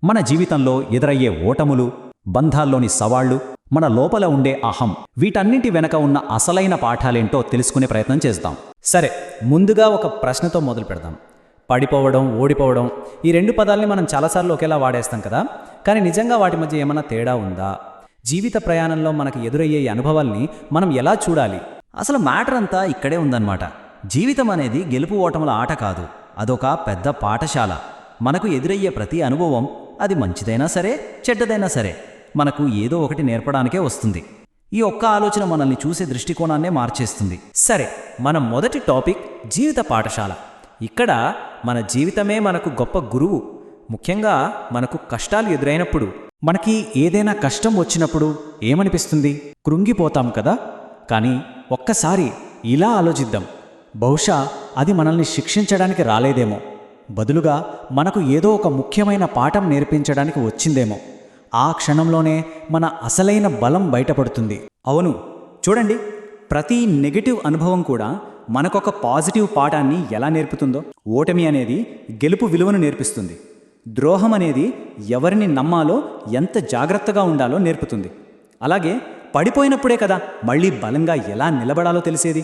మన జీవితంలో ఎదురయ్యే ఓటములు, బంధాల్లోని సవాళ్లు, మన లోపల ఉండే అహం, వీటన్నింటి వెనక ఉన్న అసలైన పాఠాలేంటో తెలుసుకునే ప్రయత్నం చేద్దాం. సరే, ముందుగా ఒక ప్రశ్నతో మొదలు పెడదాం. పడిపోవడం, ఓడిపోవడం, ఈ రెండు పదాల్ని మనం చాలాసార్లు ఒకేలా వాడేస్తాం కదా. కానీ నిజంగా వాటి మధ్య ఏమైనా తేడా ఉందా? జీవిత ప్రయాణంలో మనకు ఎదురయ్యే ఈ అనుభవాల్ని మనం ఎలా చూడాలి? అసలు మ్యాటర్ అంతా ఇక్కడే ఉందన్నమాట. జీవితం అనేది గెలుపు ఓటముల ఆట కాదు, అదొక పెద్ద పాఠశాల. మనకు ఎదురయ్యే ప్రతి అనుభవం, అది మంచిదైనా సరే చెడ్డదైనా సరే, మనకు ఏదో ఒకటి నేర్పడానికే వస్తుంది. ఈ ఒక్క ఆలోచన మనల్ని చూసే దృష్టికోణాన్నే మార్చేస్తుంది. సరే, మన మొదటి టాపిక్ జీవిత పాఠశాల. ఇక్కడ మన జీవితమే మనకు గొప్ప గురువు. ముఖ్యంగా మనకు కష్టాలు ఎదురైనప్పుడు, మనకి ఏదైనా కష్టం వచ్చినప్పుడు ఏమనిపిస్తుంది? కృంగిపోతాం కదా. కానీ ఒక్కసారి ఇలా ఆలోచిద్దాం. బహుశా అది మనల్ని శిక్షించడానికి రాలేదేమో, బదులుగా మనకు ఏదో ఒక ముఖ్యమైన పాఠం నేర్పించడానికి వచ్చిందేమో. ఆ క్షణంలోనే మన అసలైన బలం బయటపడుతుంది. అవును, చూడండి, ప్రతి నెగటివ్ అనుభవం కూడా మనకొక పాజిటివ్ పాఠాన్ని ఎలా నేర్పుతుందో. ఓటమి అనేది గెలుపు విలువను నేర్పిస్తుంది. ద్రోహం అనేది ఎవరిని నమ్మాలో, ఎంత జాగ్రత్తగా ఉండాలో నేర్పుతుంది. అలాగే పడిపోయినప్పుడే కదా మళ్ళీ బలంగా ఎలా నిలబడాలో తెలిసేది.